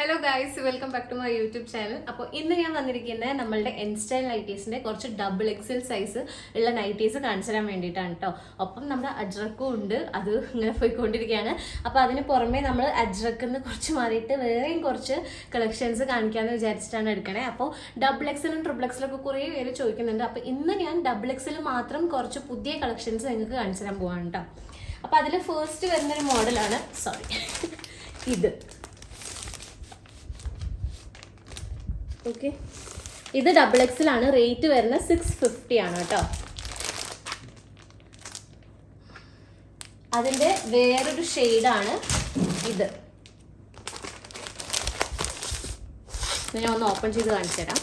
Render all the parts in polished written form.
Hello guys, welcome back to my YouTube channel. അപ്പോൾ ഇന്ന് ഞാൻ വന്നിരിക്കുന്നത് നമ്മളുടെ എൻസ്റ്റൈൽ നൈറ്റീസിൻ്റെ കുറച്ച് ഡബിൾ എക്സൽ സൈസ് ഉള്ള നൈറ്റീസ് കാണിച്ചു തരാൻ വേണ്ടിയിട്ടാണ് കേട്ടോ. ഒപ്പം നമ്മുടെ അജ്രക്കും ഉണ്ട്, അത് ഇങ്ങനെ പോയിക്കൊണ്ടിരിക്കുകയാണ്. അപ്പോൾ അതിന് പുറമെ നമ്മൾ അജ്രക്കിൽ നിന്ന് കുറച്ച് മാറിയിട്ട് വേറെയും കുറച്ച് കളക്ഷൻസ് കാണിക്കാമെന്ന് വിചാരിച്ചിട്ടാണ് എടുക്കണേ. അപ്പോൾ ഡബിൾ എക്സലും ട്രിപ്പിൾ എക്സലൊക്കെ കുറേ പേര് ചോദിക്കുന്നുണ്ട്. അപ്പോൾ ഇന്ന് ഞാൻ ഡബിൾ എക്സൽ മാത്രം കുറച്ച് പുതിയ കളക്ഷൻസ് നിങ്ങൾക്ക് കാണിച്ചു തരാൻ പോവാണ് കേട്ടോ. അപ്പോൾ അതിൽ ഫസ്റ്റ് വരുന്നൊരു മോഡലാണ്, ഇത് ഓക്കെ. ഇത് ഡബിൾ എക്സലാണ്, റേറ്റ് വരുന്നത് 650 ആണ് കേട്ടോ. അതിൻ്റെ വേറൊരു ഷെയ്ഡാണ് ഇത്. ഞാൻ ഒന്ന് ഓപ്പൺ ചെയ്ത് കാണിച്ചു തരാം.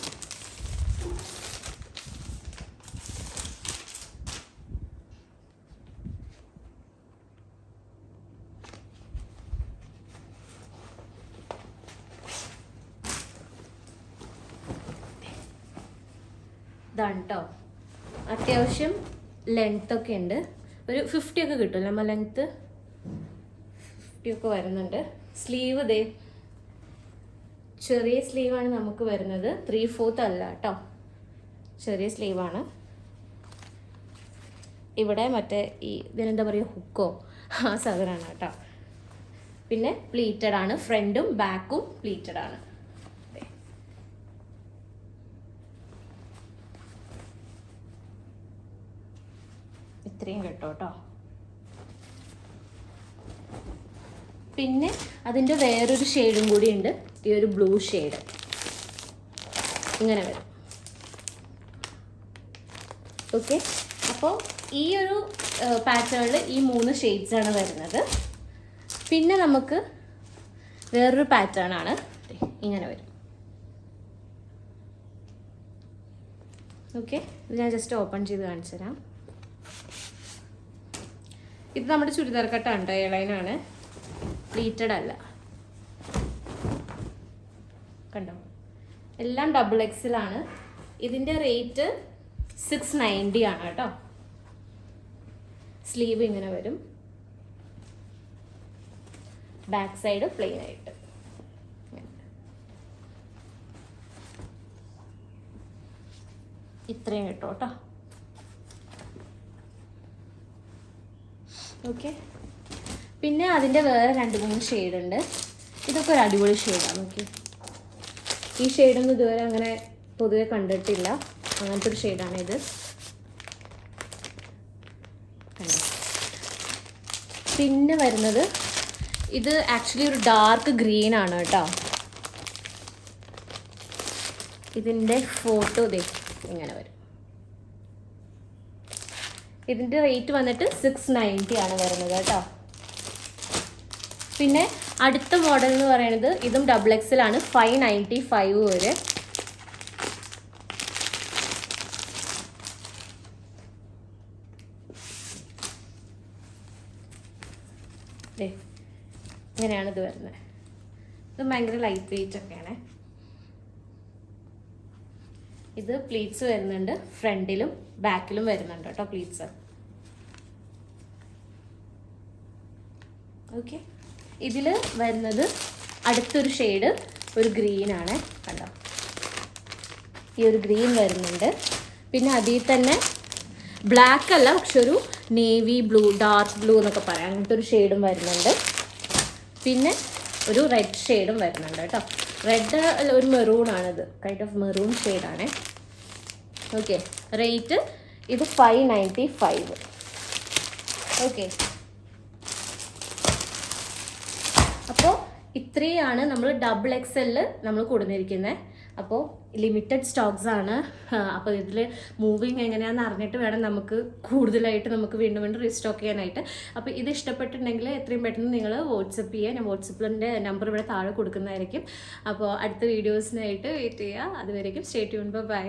ഇതാണ് കേട്ടോ. അത്യാവശ്യം ലെങ്ത് ഒക്കെ ഉണ്ട്, ഒരു 50 ഒക്കെ കിട്ടും. നമ്മൾ ലെങ്ത്ത് 50 ഒക്കെ വരുന്നുണ്ട്. സ്ലീവ് ദേ ചെറിയ സ്ലീവാണ് നമുക്ക് വരുന്നത്, 3/4 അല്ല കേട്ടോ, ചെറിയ സ്ലീവാണ്. ഇവിടെ മറ്റേ ഈ ഇതിനെന്താ പറയുക, ഹുക്കോ ആ സാധനമാണ് കേട്ടോ. പിന്നെ പ്ലീറ്റഡ് ആണ്, ഫ്രണ്ടും ബാക്കും പ്ലീറ്റഡ് ആണ്. ഇത്രയും കിട്ടും കേട്ടോ. പിന്നെ അതിൻ്റെ വേറൊരു ഷെയ്ഡും കൂടി ഉണ്ട്, ഈ ഒരു ബ്ലൂ ഷെയ്ഡ് ഇങ്ങനെ വരും. ഓക്കെ, അപ്പോൾ ഈ ഒരു പാറ്റേണിൽ ഈ 3 ഷെയ്ഡ്സാണ് വരുന്നത്. പിന്നെ നമുക്ക് വേറൊരു പാറ്റേൺ ആണ്, ഇങ്ങനെ വരും. ഓക്കെ, ഇത് ഞാൻ ജസ്റ്റ് ഓപ്പൺ ചെയ്ത് കാണിച്ചു തരാം. ഇത് നമ്മുടെ ചുരിദാർ കട്ടാണ് കേട്ടോ, എയർലൈനാണ്, പ്ലീറ്റഡ് അല്ല. കണ്ടോ, എല്ലാം ഡബിൾ എക്സലാണ്. ഇതിൻ്റെ റേറ്റ് 690 ആണ് കേട്ടോ. സ്ലീവ് ഇങ്ങനെ വരും, ബാക്ക് സൈഡ് പ്ലെയിൻ ആയിട്ട്. ഇത്രയും കിട്ടും കേട്ടോ. ഓക്കെ, പിന്നെ അതിൻ്റെ വേറെ 2-3 ഷെയ്ഡുണ്ട്. ഇതൊക്കെ ഒരു അടിപൊളി ഷെയ്ഡാണ്. ഓക്കെ, ഈ ഷെയ്ഡൊന്നും ഇതുവരെ അങ്ങനെ പൊതുവെ കണ്ടിട്ടില്ല, അങ്ങനത്തെ ഒരു ഷെയ്ഡാണ് ഇത്. കണ്ടോ. പിന്നെ വരുന്നത് ഇത് ആക്ച്വലി ഒരു ഡാർക്ക് ഗ്രീൻ ആണ് കേട്ടോ. ഇതിൻ്റെ ഫോട്ടോ ദേ ഇങ്ങനെ വരും. ഇതിൻ്റെ റേറ്റ് വന്നിട്ട് 690 ആണ് വരുന്നത് കേട്ടോ. പിന്നെ അടുത്ത മോഡൽ എന്ന് പറയുന്നത് ഇതും ഡബിൾ എക്സലാണ്, 595 വരെ. ഇങ്ങനെയാണ് ഇത് വരുന്നത്. ഇത് ഭയങ്കര ലൈറ്റ് വെയിറ്റ് ഒക്കെയാണ്. ഇത് പ്ലീറ്റ്സ് വരുന്നുണ്ട്, ഫ്രണ്ടിലും ബാക്കിലും വരുന്നുണ്ട് കേട്ടോ പ്ലീറ്റ്സ്. ഓക്കെ, ഇതിൽ വരുന്നത് അടുത്തൊരു ഷെയ്ഡ് ഒരു ഗ്രീനാണ് കണ്ടോ. ഈ ഒരു ഗ്രീൻ വരുന്നുണ്ട്. പിന്നെ അതിൽ തന്നെ ബ്ലാക്ക് അല്ല, പക്ഷെ ഒരു നേവി ബ്ലൂ, ഡാർക്ക് ബ്ലൂ എന്നൊക്കെ പറയാം, അങ്ങനത്തെ ഒരു ഷെയ്ഡും വരുന്നുണ്ട്. പിന്നെ ഒരു റെഡ് ഷെയ്ഡും വരുന്നുണ്ട് കേട്ടോ. റെഡ് അല്ല, ഒരു മെറൂൺ ആണിത്, കൈൻഡ് ഓഫ് മെറൂൺ ഷെയ്ഡാണ്. ഓക്കെ, റേറ്റ് ഇത് 595. ഓക്കെ, അപ്പോൾ ഇത്രയാണ് നമ്മൾ ഡബിൾ എക്സലിൽ നമ്മൾ കൊടുത്തിരിക്കുന്നത്. അപ്പോൾ ലിമിറ്റഡ് സ്റ്റോക്സ് ആണ്. അപ്പോൾ ഇതിൽ മൂവിങ് എങ്ങനെയാണെന്ന് അറിഞ്ഞിട്ട് വേണം നമുക്ക് കൂടുതലായിട്ട് നമുക്ക് വീണ്ടും വീണ്ടും റീസ്റ്റോക്ക് ചെയ്യാനായിട്ട്. അപ്പോൾ ഇത് ഇഷ്ടപ്പെട്ടിട്ടുണ്ടെങ്കിൽ എത്രയും പെട്ടെന്ന് നിങ്ങൾ വാട്സപ്പ് ചെയ്യുക. ഞാൻ വാട്സപ്പിൻ്റെ നമ്പർ ഇവിടെ താഴെ കൊടുക്കുന്നതായിരിക്കും. അപ്പോൾ അടുത്ത വീഡിയോസിനായിട്ട് വെയിറ്റ് ചെയ്യുക. അതുവരേക്കും സ്റ്റേ ട്യൂൺഡ്, ബൈ.